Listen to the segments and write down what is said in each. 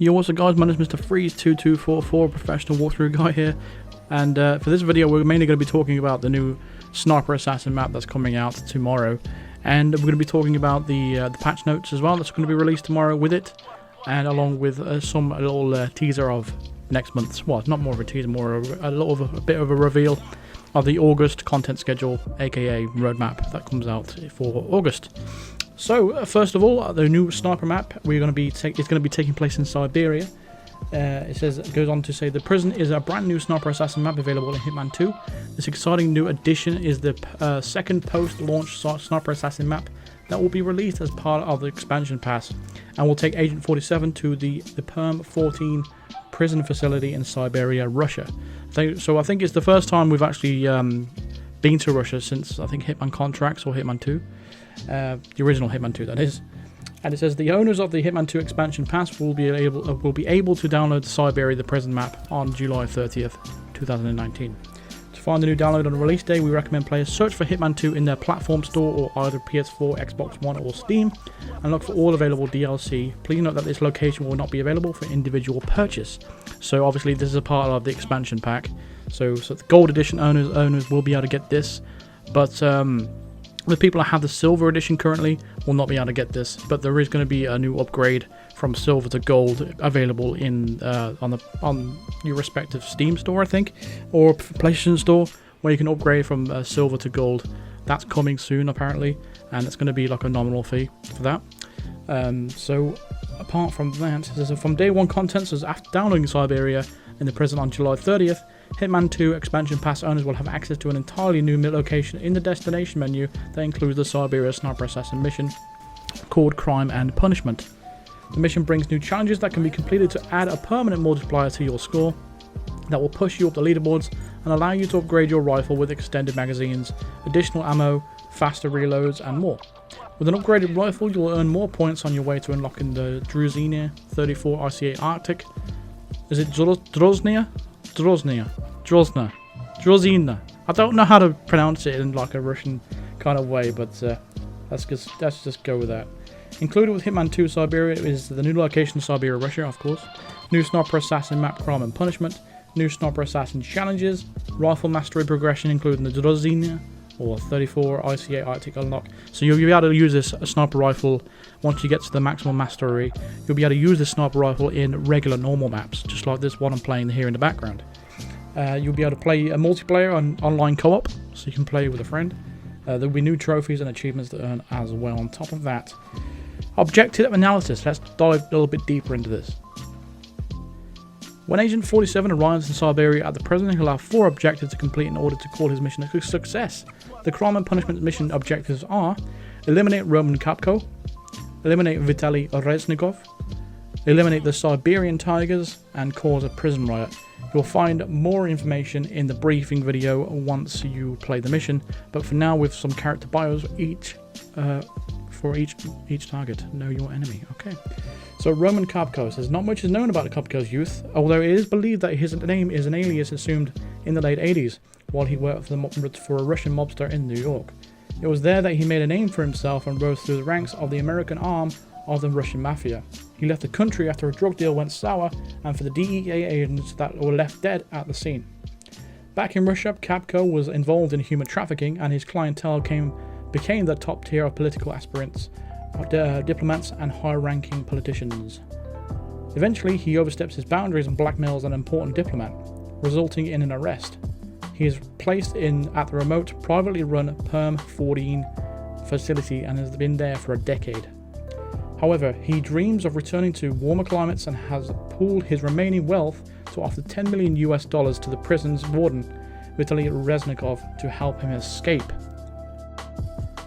Yo, what's up guys, my name is Mr. Freeze2244, professional walkthrough guy here, and for this video we're mainly going to be talking about the new Sniper Assassin map that's coming out tomorrow, and we're going to be talking about the patch notes as well that's going to be released tomorrow with it, and along with some little teaser of next month's, well, not more of a teaser, more of a bit of a reveal of the August content schedule, aka roadmap that comes out for August. So first of all, the new sniper map it's going to be taking place in Siberia. It goes on to say the prison is a brand new Sniper Assassin map available in Hitman 2. This exciting new addition is the second post-launch Sniper Assassin map that will be released as part of the expansion pass, and will take Agent 47 to the Perm 14 prison facility in Siberia, Russia. So I think it's the first time we've actually been to Russia since I think Hitman Contracts or Hitman 2. The original Hitman 2, that is. And it says the owners of the Hitman 2 expansion pass will be able to download Siberia the prison map on July 30th, 2019. To find the new download on release day, we recommend players search for Hitman 2 in their platform store or either PS4, Xbox One or Steam, and look for all available DLC. Please note that this location will not be available for individual purchase. So obviously this is a part of the expansion pack. So the gold edition owners will be able to get this, but the people that have the silver edition currently will not be able to get this, but there is going to be a new upgrade from silver to gold available in on your respective Steam store, I think, or PlayStation store, where you can upgrade from silver to gold. That's coming soon apparently, and it's going to be like a nominal fee for that. So apart from that, so from day one content, so after downloading Siberia in the prison on July 30th, Hitman 2 expansion pass owners will have access to an entirely new location in the destination menu that includes the Siberia Sniper Assassin mission called Crime and Punishment. The mission brings new challenges that can be completed to add a permanent multiplier to your score that will push you up the leaderboards and allow you to upgrade your rifle with extended magazines, additional ammo, faster reloads and more. With an upgraded rifle, you'll earn more points on your way to unlocking the Druzhina 34 ICA Arctic. Is it Drozhina? Drozhina. I don't know how to pronounce it in like a Russian kind of way, but let's just go with that. Included with Hitman 2 Siberia is the new location Siberia, Russia, of course. New Sniper Assassin map Crime and Punishment. New Sniper Assassin challenges. Rifle mastery progression including the Drozhina or 34 ICA Arctic unlock. So you'll be able to use this sniper rifle once you get to the maximum mastery. You'll be able to use this sniper rifle in regular normal maps, just like this one I'm playing here in the background. You'll be able to play a multiplayer on online co-op, so you can play with a friend. There'll be new trophies and achievements to earn as well on top of that. Objective analysis. Let's dive a little bit deeper into this. When Agent 47 arrives in Siberia at the prison, he'll have 4 objectives to complete in order to call his mission a success. The Crime and Punishment mission objectives are: eliminate Roman Kapko, eliminate Vitaly Reznikov, eliminate the Siberian Tigers, and cause a prison riot. You'll find more information in the briefing video once you play the mission, but for now, with some character bios for each target. Know your enemy. Okay. So Roman Kapko says not much is known about the Kapko's youth, although it is believed that his name is an alias assumed in the late 80s while he worked for a Russian mobster in New York. It was there that he made a name for himself and rose through the ranks of the American arm of the Russian mafia. He left the country after a drug deal went sour and for the DEA agents that were left dead at the scene. Back in Russia, Kapko was involved in human trafficking, and his clientele became the top tier of political aspirants, diplomats and high-ranking politicians. Eventually, he oversteps his boundaries and blackmails an important diplomat, resulting in an arrest. He is placed at the remote, privately run Perm 14 facility and has been there for a decade. However, he dreams of returning to warmer climates and has pooled his remaining wealth to offer $10 million to the prison's warden, Vitaly Reznikov, to help him escape.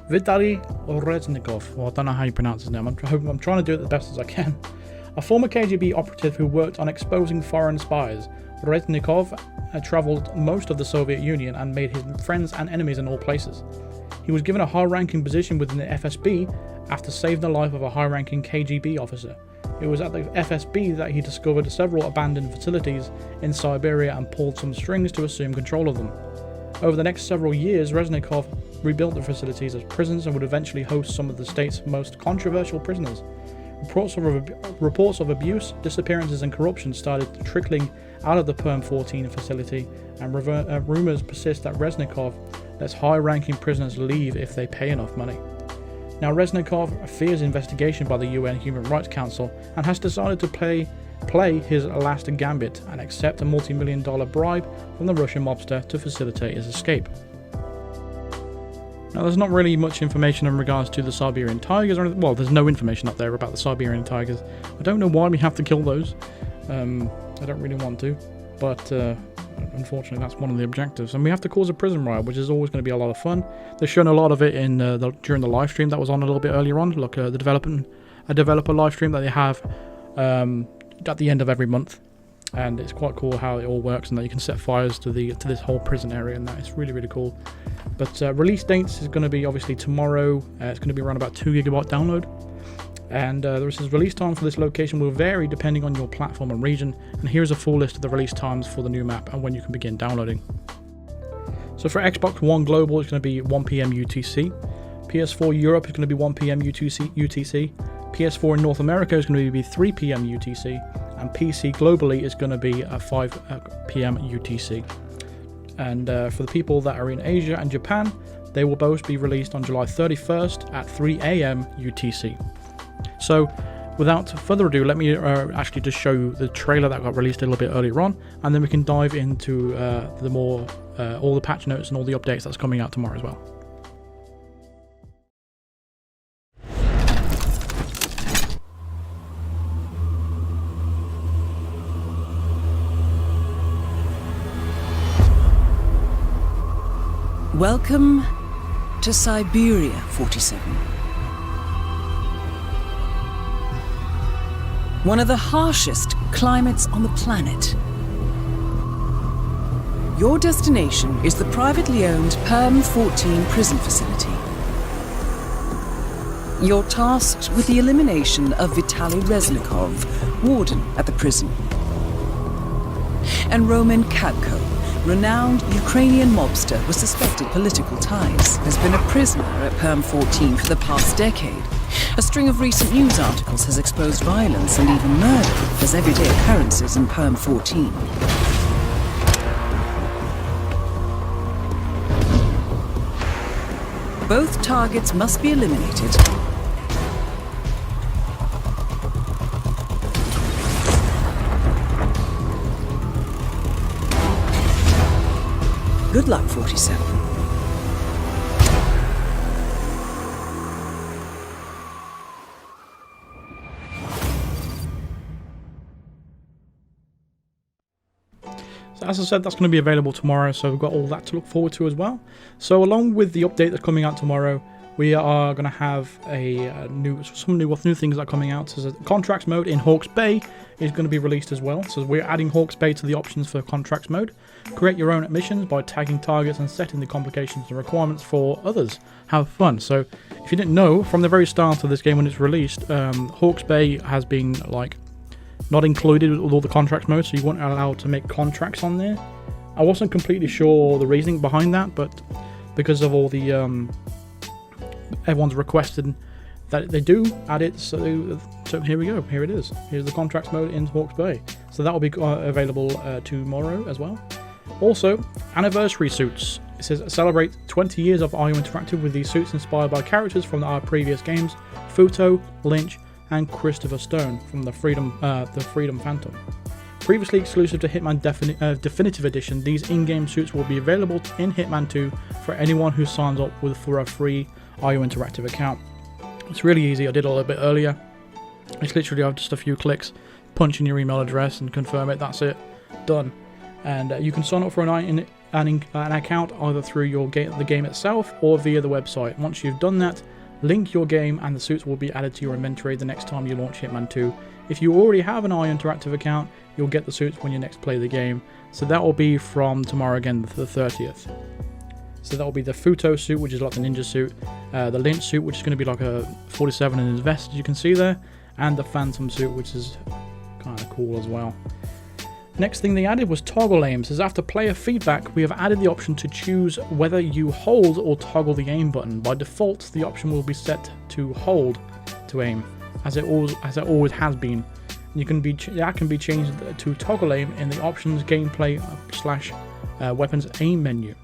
Vitaly Reznikov, well, I don't know how you pronounce his name, I'm trying to do it the best as I can. A former KGB operative who worked on exposing foreign spies, Reznikov travelled most of the Soviet Union and made his friends and enemies in all places. He was given a high-ranking position within the FSB after saving the life of a high-ranking KGB officer. It was at the FSB that he discovered several abandoned facilities in Siberia and pulled some strings to assume control of them. Over the next several years, Reznikov rebuilt the facilities as prisons and would eventually host some of the state's most controversial prisoners. Reports of abuse, disappearances and corruption started trickling out of the Perm 14 facility, and rumors persist that Reznikov lets high-ranking prisoners leave if they pay enough money. Now, Reznikov fears investigation by the UN Human Rights Council and has decided to play his last gambit and accept a multi-million-dollar bribe from the Russian mobster to facilitate his escape. Now, there's not really much information in regards to the Siberian Tigers, or well, there's no information up there about the Siberian Tigers. I don't know why we have to kill those. I don't really want to, but unfortunately that's one of the objectives. And we have to cause a prison riot, which is always going to be a lot of fun. They've shown a lot of it in during the live stream that was on a little bit earlier on. Look, a developer live stream that they have at the end of every month, and it's quite cool how it all works, and that you can set fires to this whole prison area, and that is really, really cool. But release dates is going to be obviously tomorrow. It's going to be around about 2 GB download, and the release time for this location will vary depending on your platform and region. And here's a full list of the release times for the new map and when you can begin downloading. So for Xbox One Global, it's going to be 1 PM UTC. PS4 Europe is going to be 1 PM UTC. PS4 in North America is going to be 3 PM UTC, and PC globally is going to be 5 PM UTC. And for the people that are in Asia and Japan, they will both be released on July 31st at 3 AM UTC. So without further ado, let me actually just show you the trailer that got released a little bit earlier on, and then we can dive into all the patch notes and all the updates that's coming out tomorrow as well. Welcome to Siberia, 47. One of the harshest climates on the planet. Your destination is the privately owned Perm 14 prison facility. You're tasked with the elimination of Vitaly Reznikov, warden at the prison. And Roman Kadko, renowned Ukrainian mobster with suspected political ties, has been a prisoner at Perm 14 for the past decade. A string of recent news articles has exposed violence and even murder as everyday occurrences in Perm 14. Both targets must be eliminated. Good luck, 47. So as I said, that's going to be available tomorrow, so we've got all that to look forward to as well. So along with the update that's coming out tomorrow, we are going to have some new things that are coming out. So the contracts mode in Hawke's Bay is going to be released as well. So we're adding Hawke's Bay to the options for contracts mode. Create your own missions by tagging targets and setting the complications and requirements for others. Have fun. So if you didn't know, from the very start of this game when it's released, Hawke's Bay has been like not included with all the contracts modes, so you weren't allowed to make contracts on there. I wasn't completely sure the reasoning behind that, but because of all the everyone's requested that they do add it, so here we go. Here it is. Here's the contracts mode in Hawke's Bay. So that will be available tomorrow as well. Also, anniversary suits. It says celebrate 20 years of IO Interactive with these suits inspired by characters from our previous games: Futo, Lynch, and Christopher Stone from the Freedom Phantom. Previously exclusive to Hitman Definitive Edition, these in-game suits will be available in Hitman 2 for anyone who signs up for a free IO Interactive account. It's really easy. I did it a little bit earlier. It's literally just a few clicks, punch in your email address and confirm it. That's it, done. And you can sign up for an account either through the game itself or via the website. Once you've done that, link your game and the suits will be added to your inventory the next time you launch Hitman 2. If you already have an IO Interactive account, you'll get the suits when you next play the game. So that will be from tomorrow again, the 30th. So that will be the Futo suit, which is like the ninja suit, the Lynch suit, which is going to be like a 47 in his vest, as you can see there, and the Phantom suit, which is kind of cool as well. Next thing they added was toggle aim. It says after player feedback, we have added the option to choose whether you hold or toggle the aim button. By default, the option will be set to hold to aim. as it always has been. That can be changed to toggle aim in the options gameplay / weapons aim menu.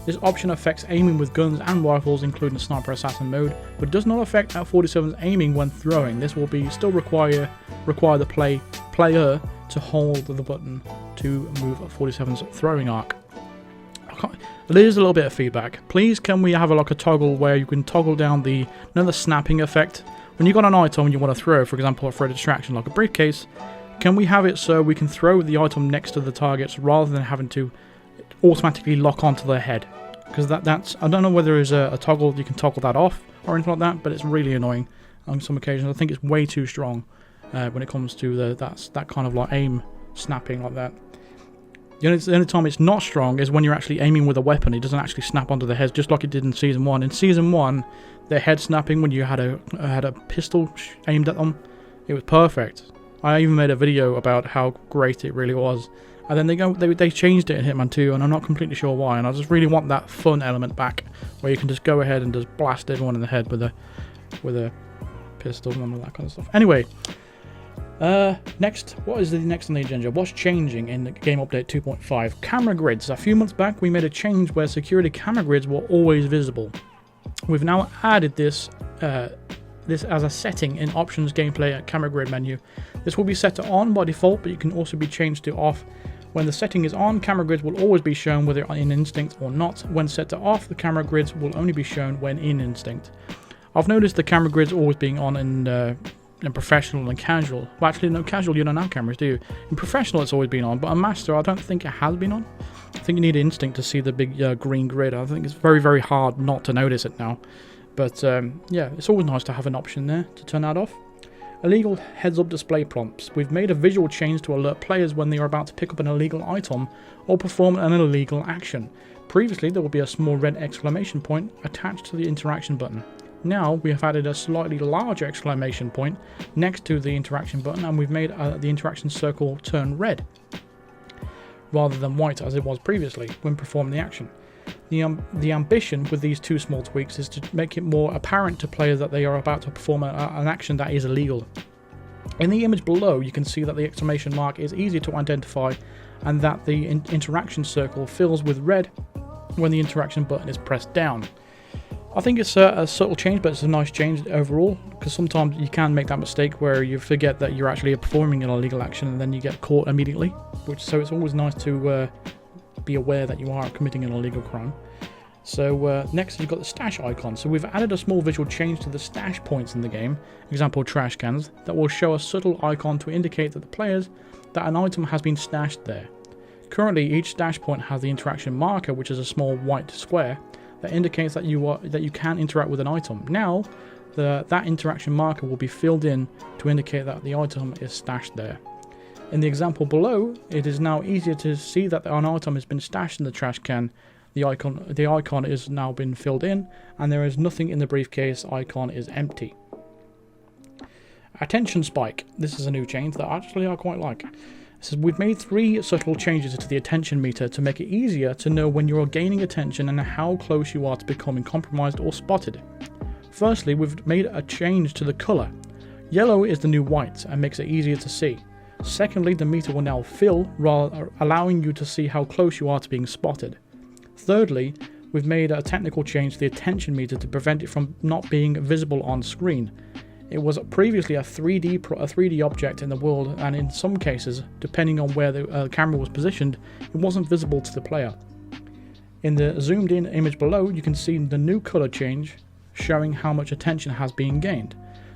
This option affects aiming with guns and rifles, including sniper assassin mode, but does not affect 47's aiming when throwing. This will still require the player to hold the button to move 47's throwing arc. There's a little bit of feedback. Please, can we have a toggle where you can toggle down the snapping effect? When you've got an item and you want to throw, for example, for a distraction like a briefcase, can we have it so we can throw the item next to the targets rather than having to automatically lock onto their head? Because that's I don't know whether there's a toggle you can toggle that off or anything like that, but it's really annoying on some occasions. I think it's way too strong when it comes to that kind of aim snapping like that. The only time it's not strong is when you're actually aiming with a weapon. It doesn't actually snap onto the heads, just like it did in Season 1. In Season 1, their head snapping when you had a pistol aimed at them, it was perfect. I even made a video about how great it really was. And then they changed it in Hitman 2, and I'm not completely sure why. And I just really want that fun element back, where you can just go ahead and just blast everyone in the head with a pistol and all that kind of stuff. Anyway. Next, what is the next on the agenda? What's changing in the game update 2.5? Camera grids. A few months back, we made a change where security camera grids were always visible. We've now added this as a setting in options gameplay at camera grid menu. This will be set to on by default, but it can also be changed to off. When the setting is on, camera grids will always be shown whether in instinct or not. When set to off, the camera grids will only be shown when in instinct. I've noticed the camera grids always being on in professional and casual. Well, actually, no, casual you don't have cameras, do you? In professional it's always been on, but in master I don't think it has been on. I think you need instinct to see the big green grid. I think it's very, very hard not to notice it now. But yeah, it's always nice to have an option there to turn that off. Illegal heads-up display prompts. We've made a visual change to alert players when they are about to pick up an illegal item or perform an illegal action. Previously, there would be a small red exclamation point attached to the interaction button. Now we have added a slightly larger exclamation point next to the interaction button, and we've made the interaction circle turn red rather than white as it was previously when performing the action. The ambition with these two small tweaks is to make it more apparent to players that they are about to perform an action that is illegal. In the image below, you can see that the exclamation mark is easier to identify and that the interaction circle fills with red when the interaction button is pressed down. I think it's a subtle change, but it's a nice change overall, because sometimes you can make that mistake where you forget that you're actually performing an illegal action and then you get caught immediately. So it's always nice to be aware that you are committing an illegal crime. So next you've got the stash icon. So we've added a small visual change to the stash points in the game, example trash cans, that will show a subtle icon to indicate that the players that an item has been stashed there. Currently each stash point has the interaction marker, which is a small white square that indicates that you can interact with an item. Now, that interaction marker will be filled in to indicate that the item is stashed there. In the example below, it is now easier to see that an item has been stashed in the trash can. The icon is now been filled in, and there is nothing in the briefcase. Icon is empty. Attention spike. This is a new change that actually I quite like. So we've made 3 subtle changes to the attention meter to make it easier to know when you're gaining attention and how close you are to becoming compromised or spotted. Firstly, we've made a change to the colour. Yellow is the new white and makes it easier to see. Secondly, the meter will now fill, allowing you to see how close you are to being spotted. Thirdly, we've made a technical change to the attention meter to prevent it from not being visible on screen. It was previously a 3D object in the world, and in some cases, depending on where the camera was positioned, it wasn't visible to the player. In the zoomed in image below, you can see the new colour change, showing how much attention has been gained.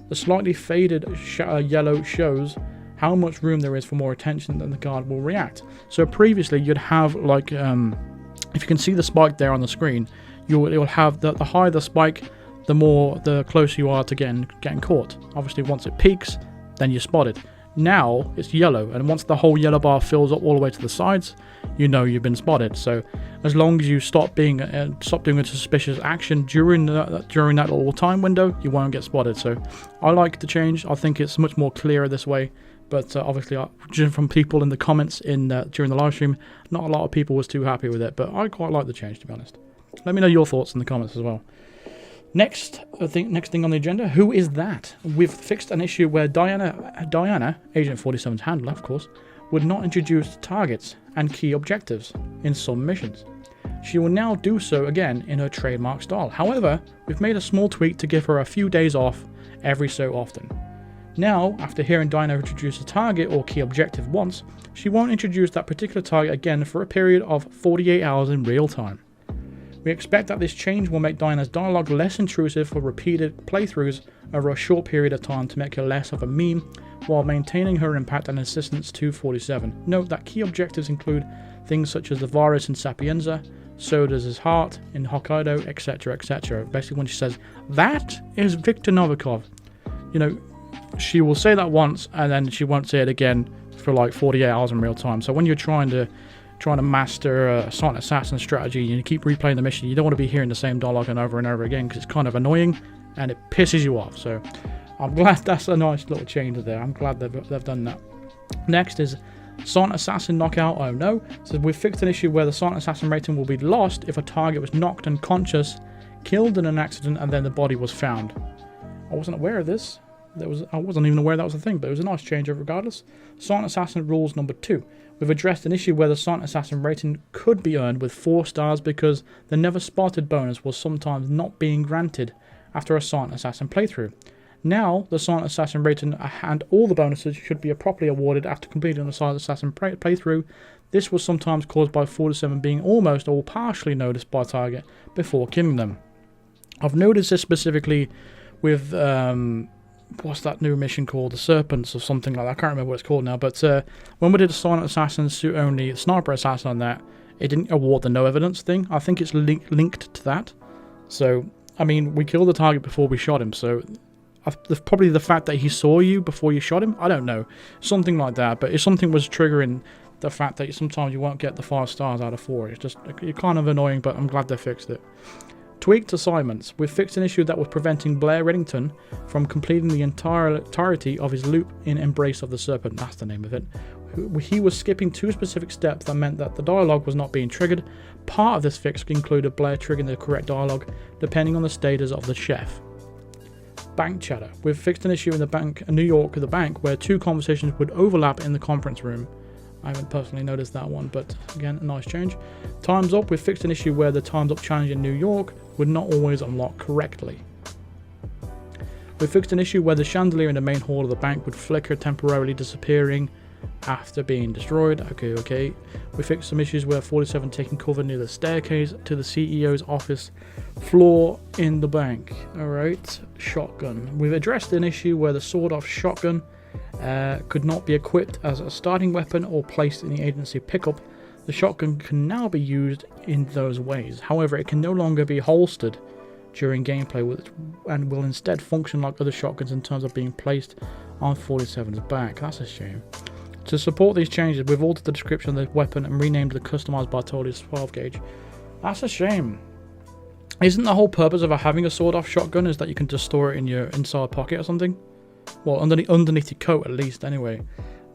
The slightly faded yellow shows how much room there is for more attention than the guard will react. So previously you'd have like, if you can see the spike there on the screen, you'll have the higher the spike, the closer you are to getting caught. Obviously once it peaks, then you're spotted. Now it's yellow, and once the whole yellow bar fills up all the way to the sides, you know you've been spotted. So as long as you stop doing a suspicious action during that little time window, you won't get spotted. So I like the change. I think it's much more clearer this way. But obviously, judging from people in the comments during the live stream, not a lot of people was too happy with it. But I quite like the change, to be honest. Let me know your thoughts in the comments as well. Next thing on the agenda, who is that? We've fixed an issue where Diana, Agent 47's handler, of course, would not introduce targets and key objectives in some missions. She will now do so again in her trademark style. However, we've made a small tweak to give her a few days off every so often. Now, after hearing Diana introduce a target or key objective once, she won't introduce that particular target again for a period of 48 hours in real time. We expect that this change will make Diana's dialogue less intrusive for repeated playthroughs over a short period of time to make her less of a meme, while maintaining her impact and assistance to 47. Note that key objectives include things such as the virus in Sapienza, so does his heart in Hokkaido, etc, etc. Basically when she says, "That is Viktor Novikov," you know, she will say that once and then she won't say it again for like 48 hours in real time. So when you're trying to master a silent assassin strategy and you keep replaying the mission, you don't want to be hearing the same dialogue and over again because it's kind of annoying and it pisses you off. So I'm glad that's a nice little change there. I'm glad they've done that. Next is silent assassin knockout. Oh no. So we've fixed an issue where the silent assassin rating will be lost if a target was knocked unconscious, killed in an accident, and then the body was found. I wasn't aware of this. I wasn't even aware that was a thing, but it was a nice change regardless. Silent assassin rules number 2. We've addressed an issue where the silent assassin rating could be earned with 4 stars because the never spotted bonus was sometimes not being granted after a silent assassin playthrough. Now, the silent assassin rating and all the bonuses should be properly awarded after completing a silent assassin playthrough. This was sometimes caused by 47 being almost or partially noticed by a target before killing them. I've noticed this specifically with what's that new mission called? The Serpents or something like that. I can't remember what it's called now. But when we did a silent assassin suit only sniper assassin on that, it didn't award the no evidence thing. I think it's linked to that. So, I mean, we killed the target before we shot him. So, probably the fact that he saw you before you shot him. I don't know. Something like that. But if something was triggering the fact that sometimes you won't get the 5 stars out of 4. It's kind of annoying, but I'm glad they fixed it. Tweaked assignments. We've fixed an issue that was preventing Blair Reddington from completing the entirety of his loop in Embrace of the Serpent. That's the name of it. He was skipping 2 specific steps that meant that the dialogue was not being triggered. Part of this fix included Blair triggering the correct dialogue depending on the status of the chef. Bank chatter. We've fixed an issue in the bank in New York at the bank where 2 conversations would overlap in the conference room. I haven't personally noticed that one, but again, a nice change. Time's Up. We've fixed an issue where the Time's Up challenge in New York would not always unlock correctly. We fixed an issue where the chandelier in the main hall of the bank would flicker, temporarily disappearing after being destroyed. Okay. We fixed some issues where 47 taking cover near the staircase to the CEO's office floor in the bank. Alright, shotgun. We've addressed an issue where the sawed-off shotgun could not be equipped as a starting weapon or placed in the agency pickup. The shotgun can now be used in those ways. However, it can no longer be holstered during gameplay and will instead function like other shotguns in terms of being placed on 47's back. That's a shame. To support these changes, we've altered the description of the weapon and renamed the customized Bartolius 12 gauge. That's a shame. Isn't the whole purpose of having a sawed-off shotgun is that you can just store it in your inside pocket or something? Well, underneath your coat at least, anyway.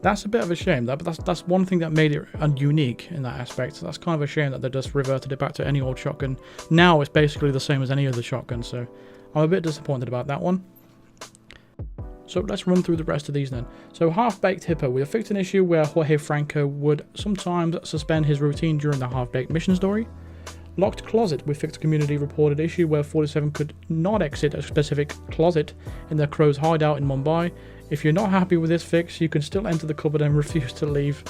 That's a bit of a shame. But that's one thing that made it unique in that aspect. So that's kind of a shame that they just reverted it back to any old shotgun. Now it's basically the same as any other shotgun, so I'm a bit disappointed about that one. So let's run through the rest of these then. So Half-Baked Hippo. We have fixed an issue where Jorge Franco would sometimes suspend his routine during the Half-Baked mission story. Locked Closet. We fixed a community reported issue where 47 could not exit a specific closet in their crow's hideout in Mumbai. If you're not happy with this fix, you can still enter the cupboard and refuse to leave.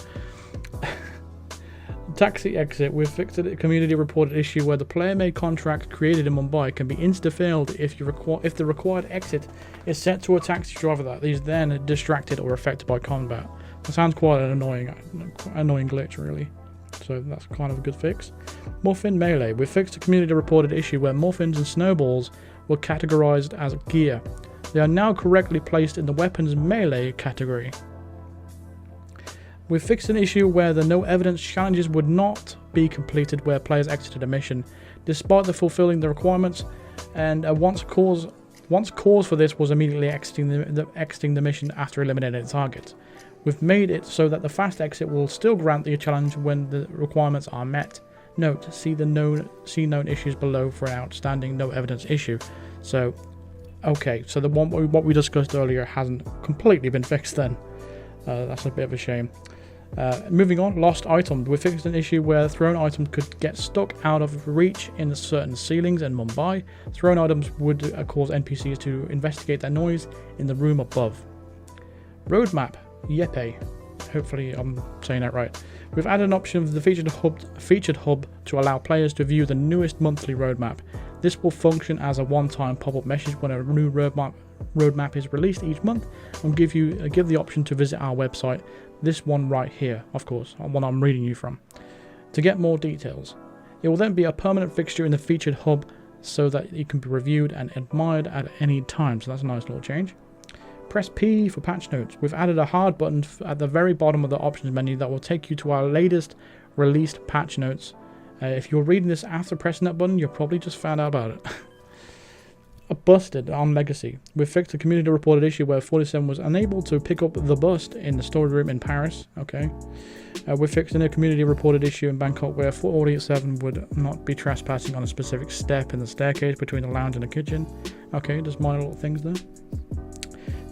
Taxi Exit. We've fixed a community reported issue where the player-made contract created in Mumbai can be insta-failed if the required exit is set to a taxi driver that is then distracted or affected by combat. That sounds quite an annoying glitch, really. So that's kind of a good fix. Muffin Melee. We fixed a community reported issue where muffins and snowballs were categorized as gear. They are now correctly placed in the weapons melee category. We fixed an issue where the no evidence challenges would not be completed where players exited a mission, despite the fulfilling the requirements, and once cause for this was immediately exiting the mission after eliminating the target. We've made it so that the fast exit will still grant the challenge when the requirements are met. Note, see known issues below for an outstanding no evidence issue. So, okay, so the one what we discussed earlier hasn't completely been fixed then. That's a bit of a shame. Moving on, lost item. We fixed an issue where thrown items could get stuck out of reach in certain ceilings in Mumbai. Thrown items would cause NPCs to investigate their noise in the room above. Roadmap. Yepe. Hopefully I'm saying that right. We've added an option of the featured hub to allow players to view the newest monthly roadmap. This will function as a one-time pop-up message when a new roadmap is released each month, and give the option to visit our website. This one right here, of course, one I'm reading you from, to get more details. It will then be a permanent fixture in the featured hub so that it can be reviewed and admired at any time. So that's a nice little change. Press P for patch notes. We've added a hard button at the very bottom of the options menu that will take you to our latest released patch notes. If you're reading this after pressing that button, you probably just found out about it. Busted on Legacy. We've fixed a community reported issue where 47 was unable to pick up the bust in the storage room in Paris. Okay. We've fixed a community reported issue in Bangkok where 47 would not be trespassing on a specific step in the staircase between the lounge and the kitchen. Okay, just minor little things there.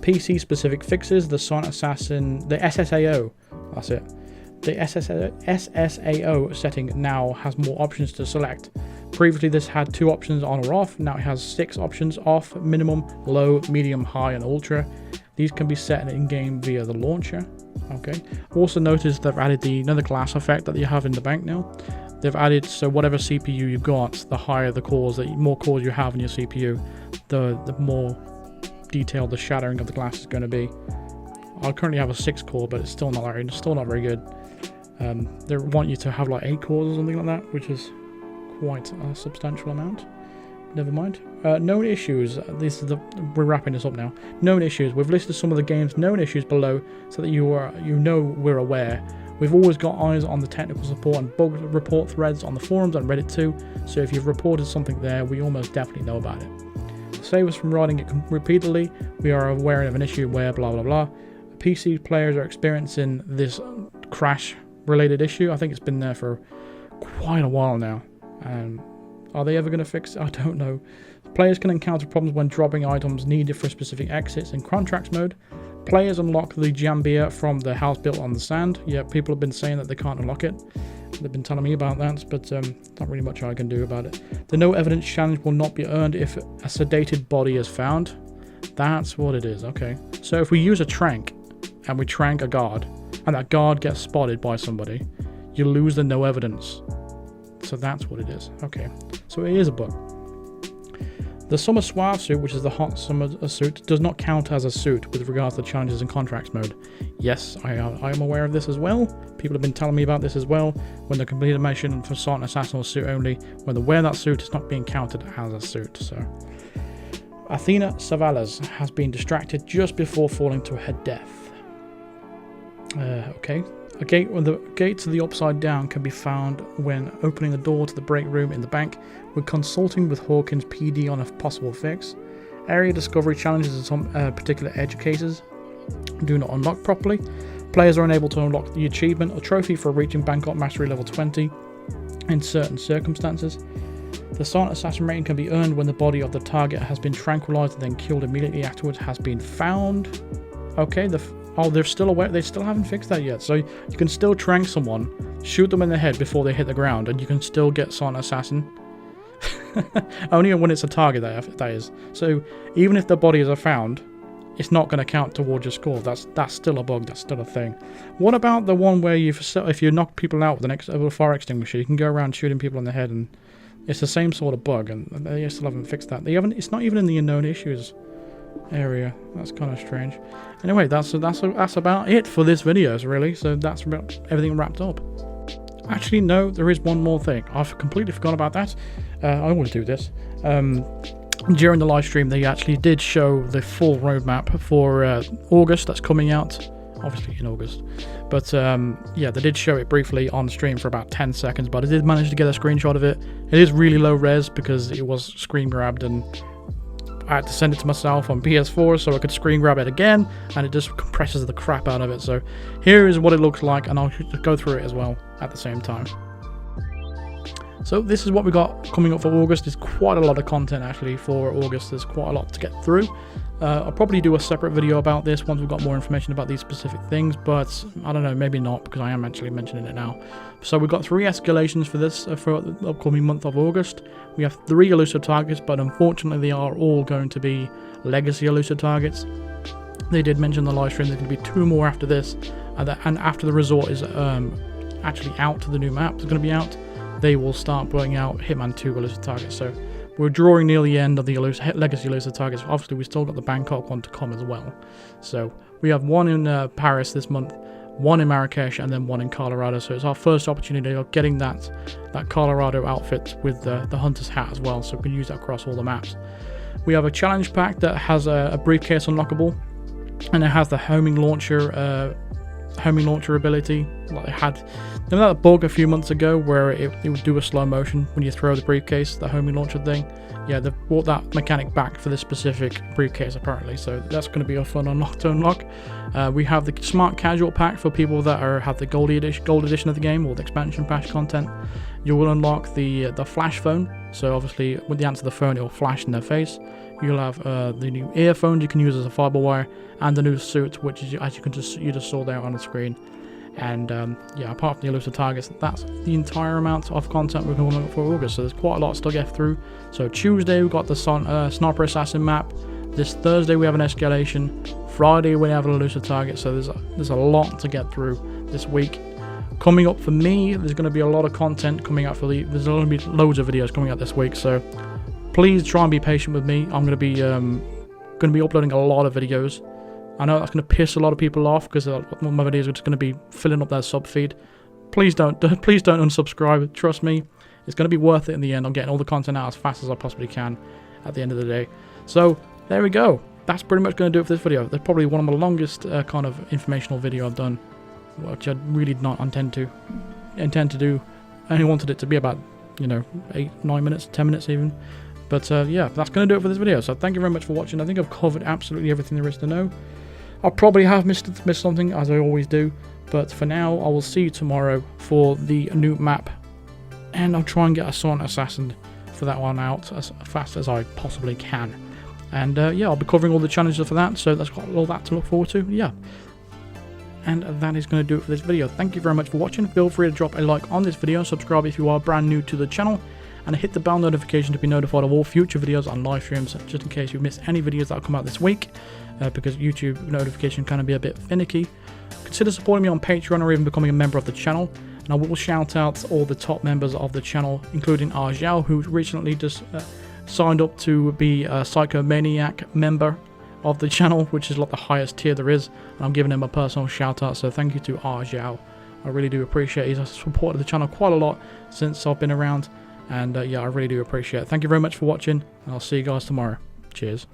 PC specific fixes. The Silent Assassin, the SSAO. That's it. The SSAO setting now has more options to select. Previously this had 2 options on or off, now it has 6 options: off, minimum, low, medium, high and ultra. These can be set in-game via the launcher. Okay. Also notice they've added another glass effect that you have in the bank now. They've added, so whatever CPU you got, the higher the cores, the more cores you have in your CPU, the more detailed the shattering of the glass is going to be. I currently have a 6 core, but it's still not very good. They want you to have like 8 cores or something like that, which is quite a substantial amount. Never mind. Known issues. We're wrapping this up now. Known issues. We've listed some of the game's known issues below so that we're aware. We've always got eyes on the technical support and bug report threads on the forums and Reddit too. So if you've reported something there, we almost definitely know about it. To save us from writing it repeatedly, we are aware of an issue where blah blah blah. PC players are experiencing this crash related issue. I think it's been there for quite a while now. Are they ever going to fix it? I don't know. Players can encounter problems when dropping items needed for specific exits in contracts mode. Players unlock the Jambia from the house built on the sand. Yeah, people have been saying that they can't unlock it. They've been telling me about that, but not really much I can do about it. The no evidence challenge will not be earned if a sedated body is found. That's what it is, okay. So if we use a trank, and we trank a guard, and that guard gets spotted by somebody, you lose the no evidence. So that's what it is. Okay, so it is a bug. The Summer Suave suit, which is the hot summer suit, does not count as a suit with regards to challenges in contracts mode. Yes, I am aware of this as well. People have been telling me about this as well. When they complete a mission for Silent Assassin or suit only, when they wear that suit, it's not being counted as a suit. So, Athena Savalas has been distracted just before falling to her death. Okay. The gate to the upside down can be found when opening the door to the break room in the bank. We're consulting with Hawkins PD on a possible fix. Area discovery challenges in some particular edge cases do not unlock properly. Players are unable to unlock the achievement or trophy for reaching Bangkok Mastery level 20 in certain circumstances. The Silent Assassin rating can be earned when the body of the target has been tranquilized and then killed immediately afterwards has been found. Okay, they're still aware. They still haven't fixed that yet. So you can still trank someone, shoot them in the head before they hit the ground, and you can still get Silent Assassin. Only when it's a target, that is. So even if the bodies are found, it's not going to count towards your score. That's still a bug. That's still a thing. What about the one where if you knock people out with a fire extinguisher, you can go around shooting people in the head, and it's the same sort of bug, and they still haven't fixed that. It's not even in the unknown issues area. That's kind of strange. Anyway, that's about it for this video, really. So that's about everything wrapped up. Actually, no, there is one more thing. I've completely forgot about that. I always do this. During the live stream, they actually did show the full roadmap for August. That's coming out, obviously in August. But yeah, they did show it briefly on stream for about 10 seconds. But I did manage to get a screenshot of it. It is really low res because it was screen grabbed, and I had to send it to myself on PS4 so I could screen grab it again, and it just compresses the crap out of it. So here is what it looks like, and I'll go through it as well at the same time. So this is what we got coming up for August. There's quite a lot of content actually for August. There's quite a lot to get through. I'll probably do a separate video about this once we've got more information about these specific things, but I don't know, maybe not, because I am actually mentioning it now. So we've got 3 escalations for this for the upcoming month of August. We have 3 elusive targets, but unfortunately they are all going to be legacy elusive targets. They did mention in the live stream there's going to be 2 more after this, and after the resort is actually out to the new map is going to be out, they will start putting out Hitman 2 elusive targets. So we're drawing near the end of the legacy elusive targets. Obviously, we still got the Bangkok one to come as well. So we have 1 in Paris this month, 1 in Marrakesh, and then 1 in Colorado. So it's our first opportunity of getting that Colorado outfit with the Hunter's hat as well. So we can use that across all the maps. We have a challenge pack that has a briefcase unlockable, and it has the homing launcher ability. Like it had, remember that bug a few months ago where it would do a slow motion when you throw the briefcase, the homing launcher thing? Yeah, they've brought that mechanic back for this specific briefcase apparently, so that's going to be a fun unlock to unlock. We have the smart casual pack for people that have the gold edition of the game, or the expansion pack content. You will unlock the flash phone, so obviously when they answer the phone it will flash in their face. You'll have the new earphones you can use as a fiber wire, and the new suit, which is, as you just saw there on the screen. And yeah, apart from the elusive targets, that's the entire amount of content we're going for August. So there's quite a lot to get through. So Tuesday we've got the Sniper Assassin map. This Thursday we have an escalation. Friday we have an elusive target. So there's a lot to get through this week. Coming up for me, there's going to be a lot of content coming out there's going to be loads of videos coming out this week. So please try and be patient with me. I'm going to be uploading a lot of videos. I know that's going to piss a lot of people off because my videos are just going to be filling up their sub feed. Please don't unsubscribe. Trust me, it's going to be worth it in the end. I'm getting all the content out as fast as I possibly can at the end of the day. So there we go. That's pretty much going to do it for this video. That's probably one of my longest kind of informational video I've done, which I really did not intend to do. I only wanted it to be about 8-9 minutes, 10 minutes even. But yeah, that's going to do it for this video. So thank you very much for watching. I think I've covered absolutely everything there is to know. I probably have missed something, as I always do. But for now, I will see you tomorrow for the new map. And I'll try and get a Silent Assassin for that one out as fast as I possibly can. And yeah, I'll be covering all the challenges for that. So that's got all that to look forward to. Yeah. And that is going to do it for this video. Thank you very much for watching. Feel free to drop a like on this video. Subscribe if you are brand new to the channel. And hit the bell notification to be notified of all future videos and live streams, just in case you miss any videos that will come out this week, because YouTube notification can be a bit finicky. Consider supporting me on Patreon or even becoming a member of the channel, and I will shout out all the top members of the channel, including Arjao, who recently just signed up to be a Psychomaniac member of the channel, which is like the highest tier there is, and I'm giving him a personal shout out, so thank you to Arjao. I really do appreciate it. He's supported the channel quite a lot since I've been around. And yeah, I really do appreciate it. Thank you very much for watching, and I'll see you guys tomorrow. Cheers.